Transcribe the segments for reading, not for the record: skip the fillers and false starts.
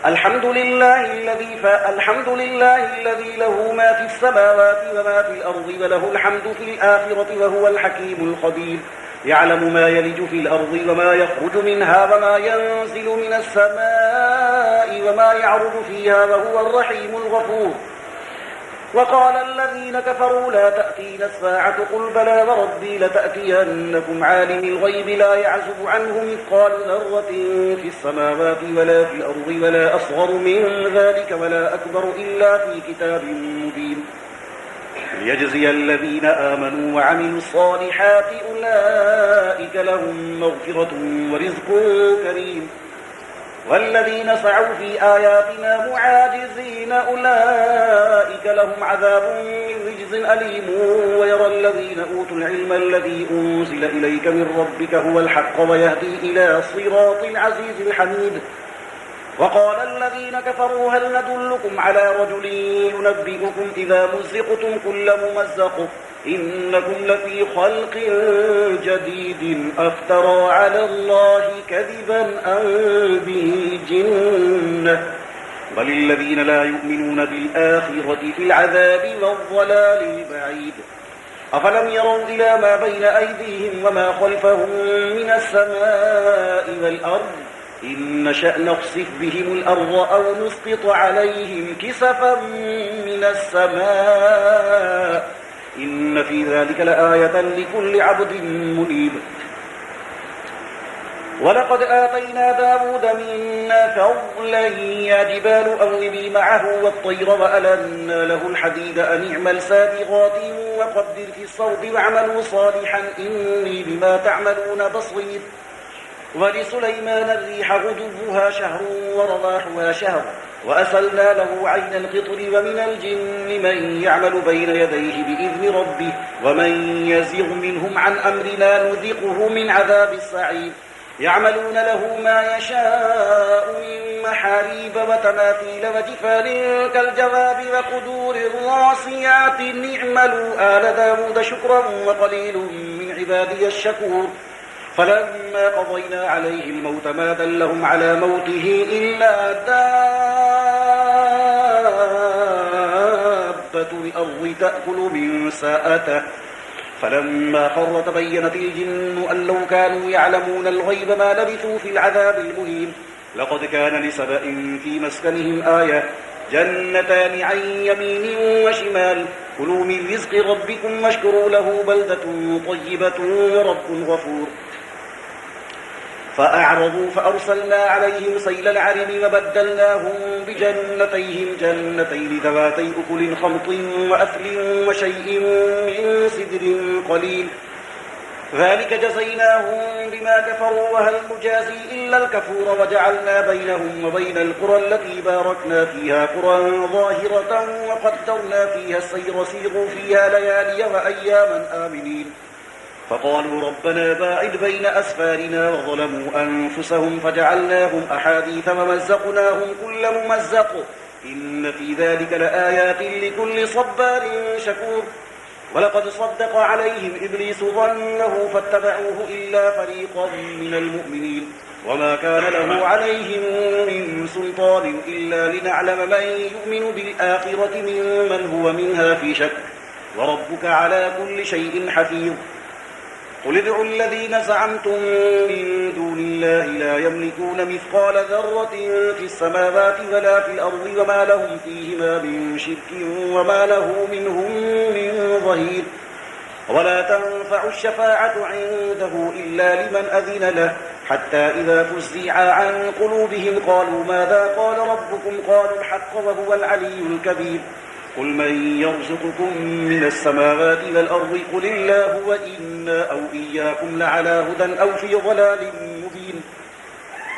الحمد لله الذي له ما في السماوات وما في الأرض وله الحمد في الآخرة وهو الحكيم الخبير. يعلم ما يلج في الأرض وما يخرج منها وما ينزل من السماء وما يعرض فيها وهو الرحيم الغفور. وقال الذين كفروا لا تأتينا الساعة قل بلى وربي لتأتينكم عالم الغيب لا يعزب عنه مثقال ذرة في السماوات ولا في الأرض ولا أصغر من ذلك ولا أكبر إلا في كتاب مبين ليجزي الذين آمنوا وعملوا الصالحات أولئك لهم مغفرة ورزق كريم. والذين سعوا في آياتنا معاجزين أولئك لهم عذاب من رجز أليم. ويرى الذين أوتوا العلم الذي أنزل إليك من ربك هو الحق ويهدي إلى صراط العزيز الحميد. وقال الذين كفروا هل ندلكم على رجل ينبئكم إذا مزقتم كل ممزق إنكم لفي خلق جديد أفترى على الله كذبا أم به جنة بل الذين لا يؤمنون بالآخرة في العذاب والضلال البعيد. أفلم يروا إلى ما بين أيديهم وما خلفهم من السماء والأرض إن نشأ نخسف بهم الأرض أو نسقط عليهم كسفا من السماء إن في ذلك لآية لكل عبد منيب. ولقد آتينا داود منا فضلا يا جبال أوبي معه والطير وألنا له الحديد أن اعمل سابغات وقدر في الصوت واعملوا صالحا إني بما تعملون بصير. ولسليمان الريح غدوها شهر ورواحها شهر وأسلنا له عين القطر ومن الجن من يعمل بين يديه بإذن ربه ومن يزغ منهم عن أمرنا نذقه من عذاب السعير. يعملون له ما يشاء من محاريب وتماثيل وجفان كالجواب وقدور الراسيات اعملوا آل داود شكرا وقليل من عبادي الشكور. فلما قضينا عليه الموت ما دلهم على موته إلا دابة الأرض تأكل من ساءته فلما خر تبينت الجن أن لو كانوا يعلمون الغيب ما لبثوا في العذاب المهين. لقد كان لسبأ في مسكنهم آية جنتان عن يمين وشمال كلوا من رزق ربكم واشكروا له بلدة طيبة ورب غفور. فأعرضوا فأرسلنا عليهم سيل العرم وبدلناهم بجنتيهم جنتين ذواتي أكل خمط وأثل وشيء من سدر قليل ذلك جزيناهم بما كفروا وهل نجازي إلا الكفور. وجعلنا بينهم وبين القرى التي باركنا فيها قرى ظاهرة وقدرنا فيها السير سيروا فيها ليالي وأياما آمنين. فقالوا ربنا باعد بين أسفارنا وظلموا أنفسهم فجعلناهم أحاديث ومزقناهم كل ممزق إن في ذلك لآيات لكل صبار شكور. ولقد صدق عليهم إبليس ظنه فاتبعوه إلا فريقا من المؤمنين وما كان له عليهم من سلطان إلا لنعلم من يؤمن بالآخرة ممن هو منها في شك وربك على كل شيء حفيظ. قل ادعوا الذين زعمتم من دون الله لا يملكون مثقال ذرة في السماوات ولا في الأرض وما لهم فيهما من شرك وما له منهم من ظهير. ولا تنفع الشفاعة عنده إلا لمن أذن له حتى إذا فزع عن قلوبهم قالوا ماذا قال ربكم قالوا الحق وهو العلي الكبير. قل من يرزقكم من السماوات والأرض قل الله وإنا أو إياكم لعلى هدى أو في ضلال مبين.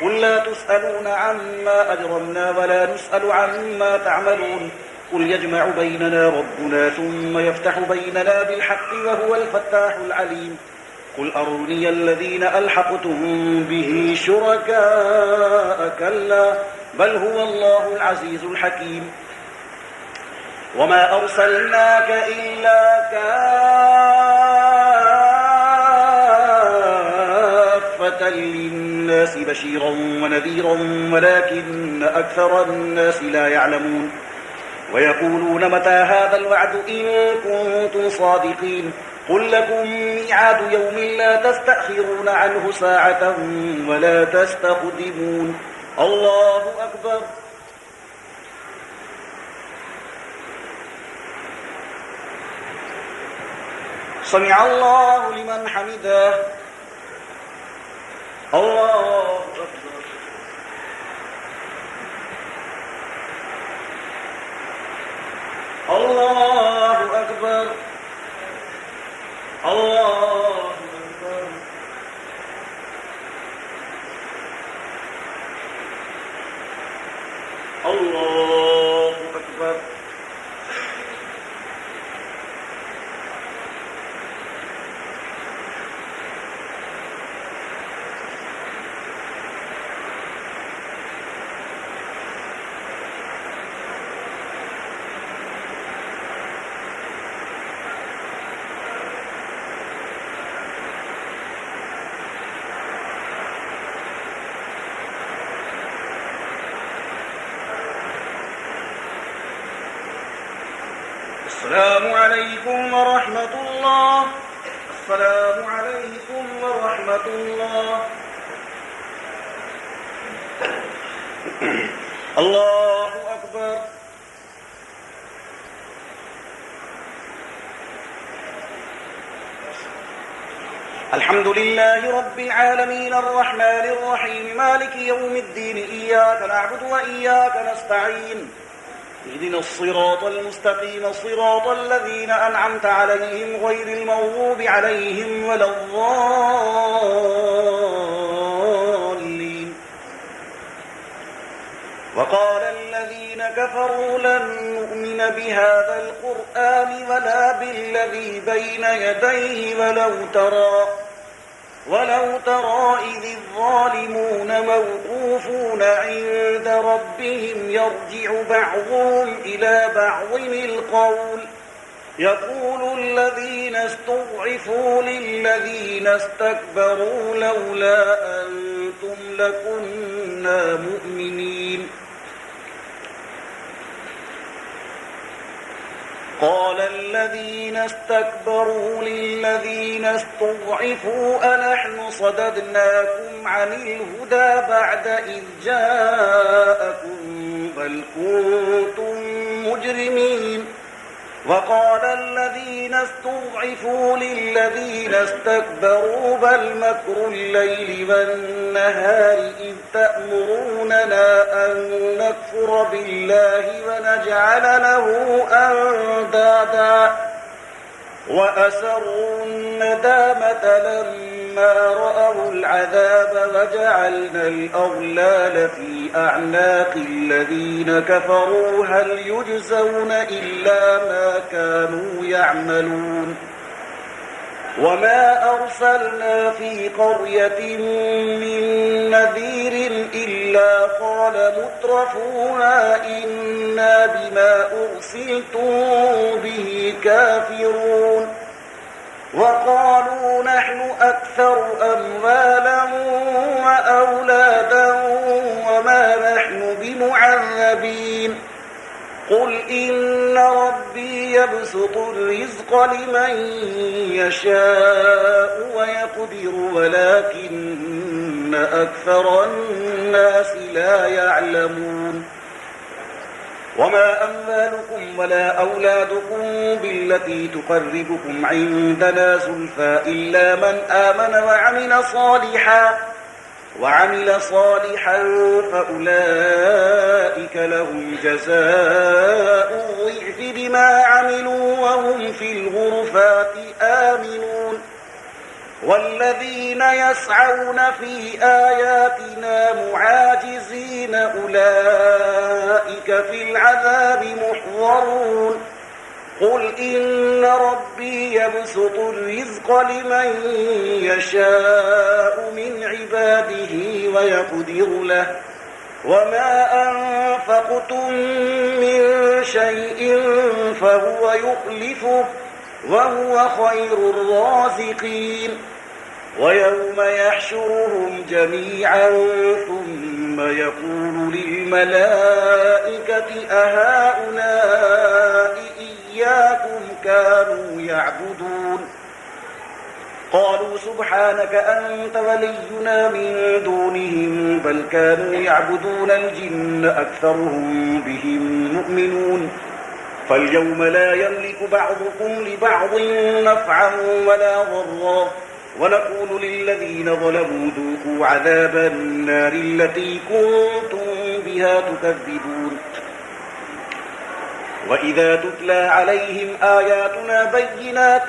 قل لا تسألون عما أجرمنا ولا نسأل عما تعملون. قل يجمع بيننا ربنا ثم يفتح بيننا بالحق وهو الفتاح العليم. قل أروني الذين ألحقتم به شركاء كلا بل هو الله العزيز الحكيم. وما أرسلناك إلا كافة للناس للناس بشيرا ونذيرا ولكن أكثر الناس لا يعلمون ويقولون متى هذا الوعد إن كنتم صادقين قل لكم ميعاد يوم لا تستأخرون عنه ساعة ولا تستقدمون الله أكبر سمع الله لمن حمده الله أكبر الله أكبر الله أكبر الله أكبر السلام عليكم ورحمة الله السلام عليكم ورحمة الله الله أكبر الحمد لله رب العالمين الرحمن الرحيم مالك يوم الدين إياك نعبد وإياك نستعين اهدنا الصراط المستقيم صراط الذين أنعمت عليهم غير المغضوب عليهم ولا الضالين وقال الذين كفروا لن نؤمن بهذا القرآن ولا بالذي بين يديه ولو ترى إذ الظالمون موقوفون عند ربهم يرجع بعضهم إلى بعض القول يقول الذين استضعفوا للذين استكبروا لولا أنتم لكنا مؤمنين قال الذين استكبروا للذين استضعفوا أنحن صددناكم عن الهدى بعد إذ جاءكم بل كنتم مجرمين وقال الذين استضعفوا للذين استكبروا بل مكر الليل والنهار إذ تأمروننا أن نكفر بالله ونجعل له أندادا وأسروا الندامة لما رأوا العذاب وجعلنا الأغلال في أعناق الذين كفروا هل يجزون إلا ما كانوا يعملون وما أرسلنا في قرية من نذير إلا قال مترفوها إنا بما أرسلتم به كافرون وقالوا نحن أكثر أموالا وأولادا وما نحن بمعذبين قل إن ربي يبسط الرزق لمن يشاء ويقدر ولكن أكثر الناس لا يعلمون وما أموالكم ولا أولادكم بالتي تقربكم عندنا زلفى إلا من آمن وعمل صالحا فأولئك لهم جزاء الضعف بما عملوا وهم في الغرفات آمنون والذين يسعون في آياتنا معاجزين أولئك في العذاب محضرون قل إن ربي يبسط الرزق لمن يشاء من عباده ويقدر له وما أنفقتم من شيء فهو يخلفه وهو خير الرازقين ويوم يحشرهم جميعا ثم يقول للملائكة أهؤلاء إياكم كانوا يعبدون قالوا سبحانك أنت ولينا من دونهم بل كانوا يعبدون الجن أكثرهم بهم مؤمنون فاليوم لا يملك بعضكم لبعض نفعا ولا ضرا ونقول للذين ظلموا ذوقوا عذاب النار التي كنتم بها تكذبون وإذا تتلى عليهم آياتنا بينات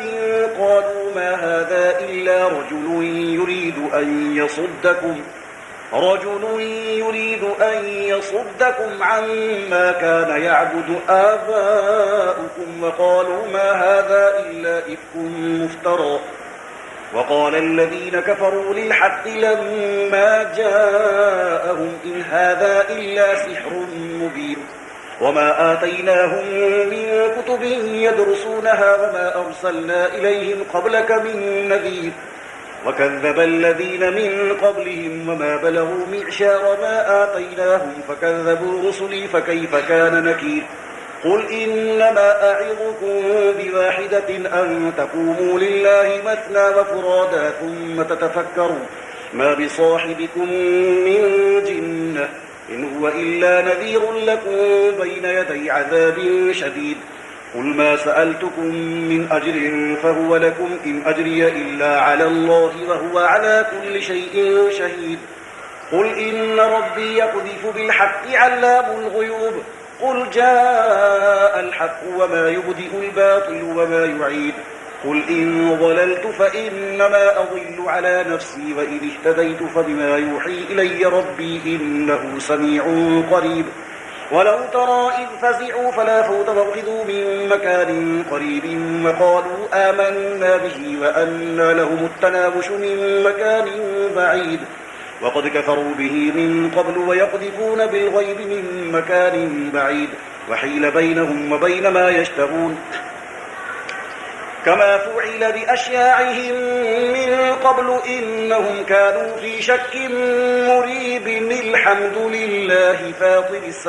قالوا ما هذا إلا رجل يريد أن يصدكم عما كان يعبد آباؤكم وقالوا ما هذا إلا إفك مفترى وقال الذين كفروا للحق لما جاءهم إن هذا إلا سحر مبين وما آتيناهم من كتب يدرسونها وما أرسلنا إليهم قبلك من نذير وكذب الذين من قبلهم وما بلغوا معشار ما آتيناهم فكذبوا رسلي فكيف كان نكير قل إنما أعظكم بواحدة أن تقوموا لله مثنى وفرادا ثم تتفكروا ما بصاحبكم من جنة إن هو إلا نذير لكم بين يدي عذاب شديد قل ما سألتكم من أجر فهو لكم إن أجري إلا على الله وهو على كل شيء شهيد قل إن ربي يقذف بالحق علام الغيوب قل جاء الحق وما يبدئ الباطل وما يعيد قل إن ضللت فإنما أضل على نفسي وإن اهتديت فبما يوحي إلي ربي إنه سميع قريب ولو ترى إذ فزعوا فلا فوت وأخذوا من مكان قريب وقالوا آمنا به وأنى لهم التناوش من مكان بعيد وقد كفروا به من قبل ويقذفون بالغيب من مكان بعيد وحيل بينهم وبين ما يشتهون كما فعل بأشياعهم من قبل إنهم كانوا في شك مريب الحمد لله فاطر السماوات